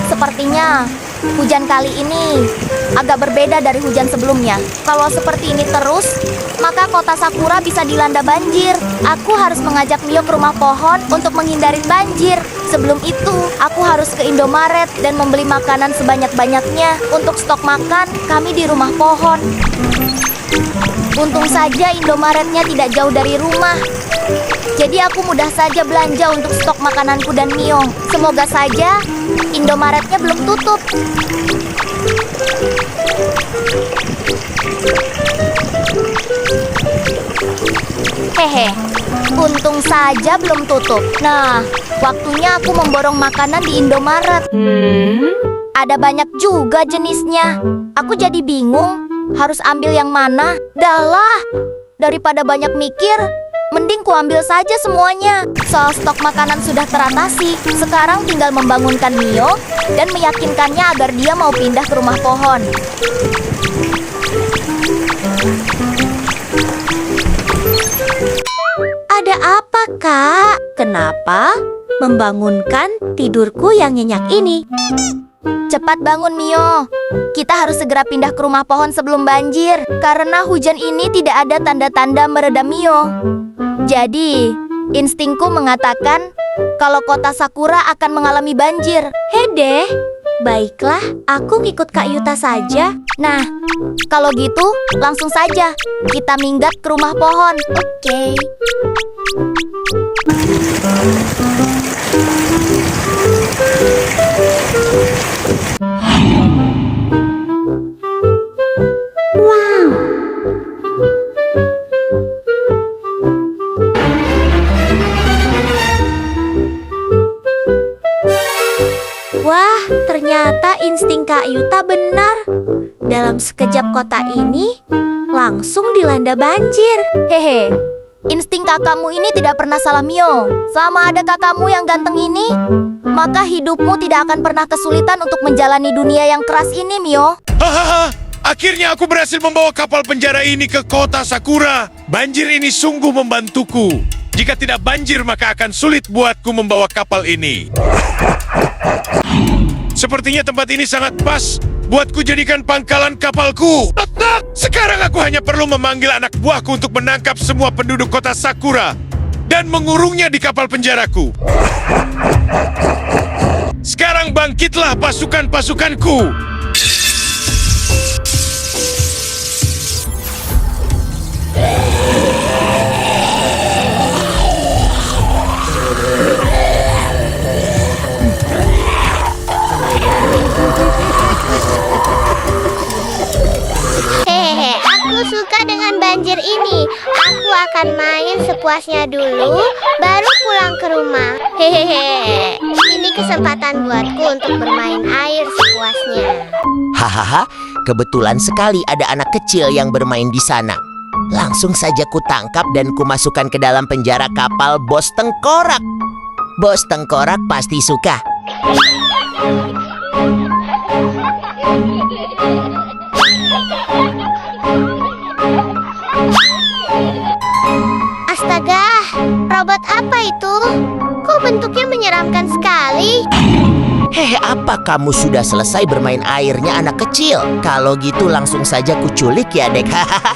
Sepertinya hujan kali ini agak berbeda dari hujan sebelumnya. Kalau seperti ini terus, maka kota Sakura bisa dilanda banjir. Aku harus mengajak Mio ke rumah pohon untuk menghindari banjir. Sebelum itu, aku harus ke Indomaret dan membeli makanan sebanyak-banyaknya untuk stok makan kami di rumah pohon. Untung saja Indomaretnya tidak jauh dari rumah. Jadi aku mudah saja belanja untuk stok makananku dan Mio. Semoga saja Indomaretnya belum tutup. Hehe, untung saja belum tutup. Nah, waktunya aku memborong makanan di Indomaret. Ada banyak juga jenisnya. Aku jadi bingung harus ambil yang mana. Dahlah, daripada banyak mikir, mending kuambil saja semuanya. Soal stok makanan sudah teratasi. Sekarang tinggal membangunkan Mio dan meyakinkannya agar dia mau pindah ke rumah pohon. Ada apa, Kak? Kenapa membangunkan tidurku yang nyenyak ini? Cepat bangun, Mio. Kita harus segera pindah ke rumah pohon sebelum banjir. Karena hujan ini tidak ada tanda-tanda mereda, Mio. Jadi, instingku mengatakan kalau kota Sakura akan mengalami banjir. Hede, baiklah, aku ngikut Kak Yuta saja. Nah, kalau gitu langsung saja kita minggat ke rumah pohon. Oke. Wah, ternyata insting Kak Yuta benar. Dalam sekejap kota ini langsung dilanda banjir. Hehe, insting kakakmu ini tidak pernah salah, Mio. Sama ada kakakmu yang ganteng ini, maka hidupmu tidak akan pernah kesulitan untuk menjalani dunia yang keras ini, Mio. Hahaha, akhirnya aku berhasil membawa kapal penjara ini ke kota Sakura. Banjir ini sungguh membantuku. Jika tidak banjir, maka akan sulit buatku membawa kapal ini. Sepertinya tempat ini sangat pas buatku jadikan pangkalan kapalku. Sekarang aku hanya perlu memanggil anak buahku untuk menangkap semua penduduk kota Sakura dan mengurungnya di kapal penjaraku. Sekarang bangkitlah pasukan-pasukanku. Hehehe, aku suka dengan banjir ini. Aku akan main sepuasnya dulu, baru pulang ke rumah. Hehehe, ini kesempatan buatku untuk bermain air sepuasnya. Hahaha, kebetulan sekali ada anak kecil yang bermain di sana. Langsung saja kutangkap dan kumasukkan ke dalam penjara kapal Bos Tengkorak. Bos Tengkorak pasti suka. Astaga, robot apa itu? Kok bentuknya menyeramkan sekali? Hehe, apa kamu sudah selesai bermain airnya anak kecil? Kalau gitu langsung saja kuculik ya, Dek. Hahaha.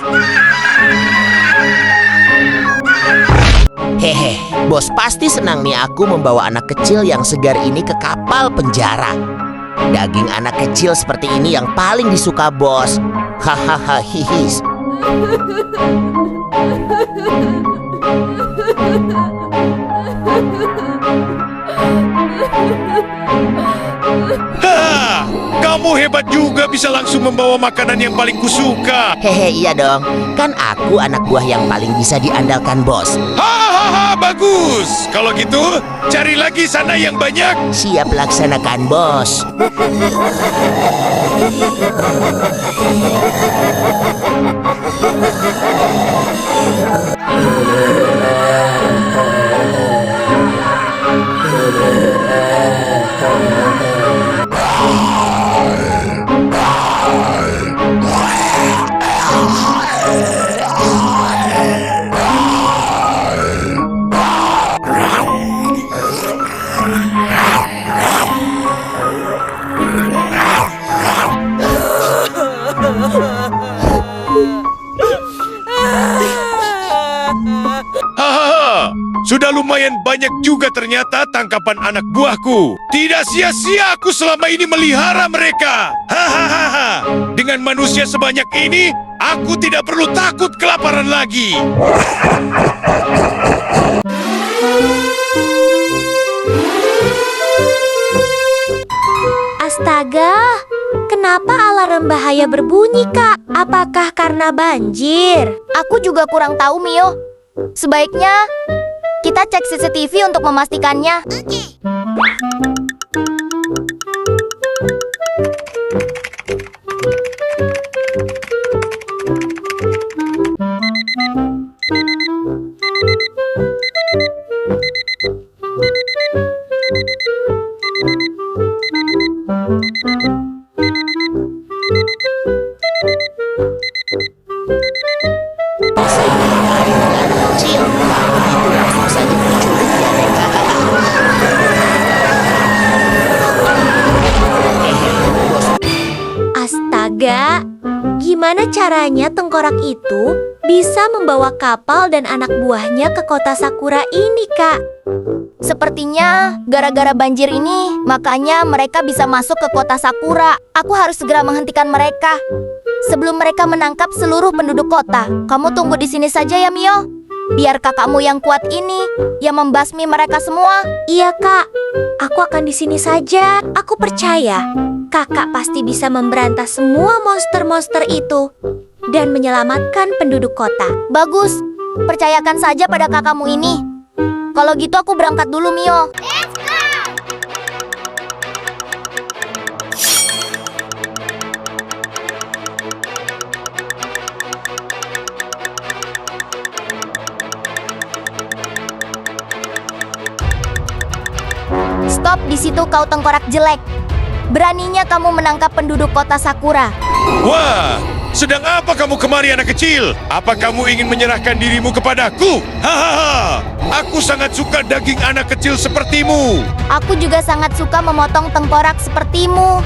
Hehe, bos pasti senang nih aku membawa anak kecil yang segar ini ke kapal penjara. Daging anak kecil seperti ini yang paling disuka bos. Hahaha, hihis. Ha, kamu hebat juga bisa langsung membawa makanan yang paling kusuka. Hehe, iya dong. Kan aku anak buah yang paling bisa diandalkan bos. Hahaha, bagus. Kalau gitu, cari lagi sana yang banyak. Siap laksanakan bos. Sudah lumayan banyak juga ternyata tangkapan anak buahku. Tidak sia-sia aku selama ini melihara mereka. Hahaha. Dengan manusia sebanyak ini, aku tidak perlu takut kelaparan lagi. Astaga, kenapa alarm bahaya berbunyi, Kak? Apakah karena banjir? Aku juga kurang tahu, Mio. Sebaiknya kita cek CCTV untuk memastikannya. Kecil, begitu langsung saja mencuri mereka. Astaga, gimana caranya tengkorak itu bisa membawa kapal dan anak buahnya ke kota Sakura ini, Kak? Sepertinya gara-gara banjir ini, makanya mereka bisa masuk ke kota Sakura. Aku harus segera menghentikan mereka sebelum mereka menangkap seluruh penduduk kota. Kamu tunggu di sini saja ya, Mio. Biar kakakmu yang kuat ini yang membasmi mereka semua. Iya, Kak. Aku akan di sini saja. Aku percaya Kakak pasti bisa memberantas semua monster-monster itu dan menyelamatkan penduduk kota. Bagus, percayakan saja pada kakakmu ini. Kalau gitu aku berangkat dulu, Mio. Stop di situ kau tengkorak jelek. Beraninya kamu menangkap penduduk kota Sakura. Wah, sedang apa kamu kemari anak kecil? Apa kamu ingin menyerahkan dirimu kepadaku? Hahaha, aku sangat suka daging anak kecil sepertimu. Aku juga sangat suka memotong tengkorak sepertimu.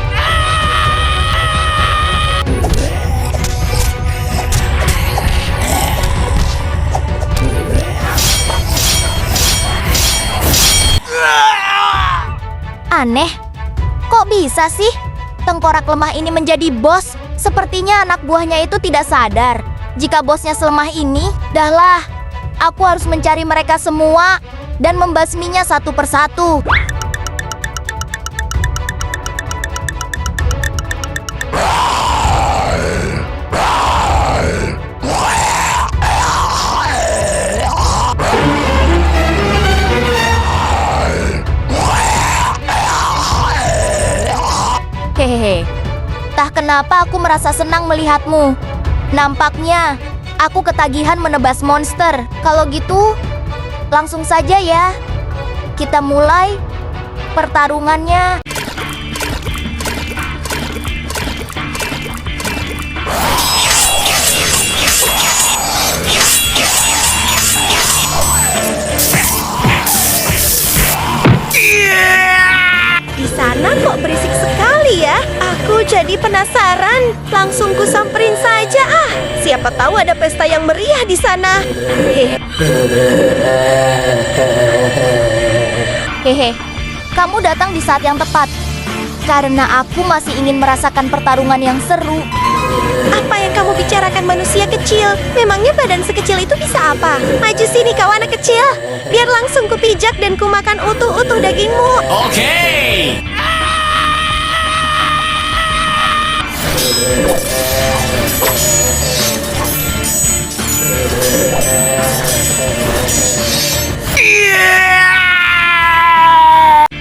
Aneh, kok bisa sih tengkorak lemah ini menjadi bos? Sepertinya anak buahnya itu tidak sadar jika bosnya selemah ini. Dahlah, aku harus mencari mereka semua dan membasminya satu persatu. Hehehe, entah kenapa aku merasa senang melihatmu. Nampaknya aku ketagihan menebas monster. Kalau gitu, langsung saja ya. Kita mulai pertarungannya. Di sana kok berisik sekali ya? Aku jadi penasaran. Langsung ku samperin saja ah. Siapa tahu ada pesta yang meriah di sana. Hehe, kamu datang di saat yang tepat. Karena aku masih ingin merasakan pertarungan yang seru. Apa yang kamu bicarakan manusia kecil? Memangnya badan sekecil itu bisa apa? Maju sini kau anak kecil. Biar langsung kupijak dan kumakan utuh-utuh dagingmu.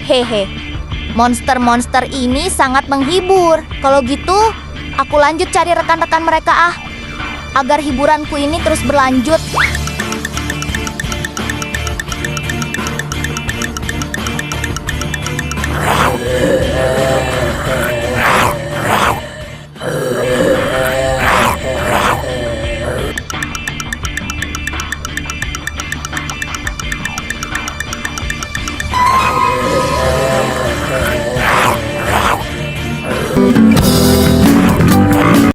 Hehe, monster-monster ini sangat menghibur. Kalau gitu, aku lanjut cari rekan-rekan mereka ah. Agar hiburanku ini terus berlanjut.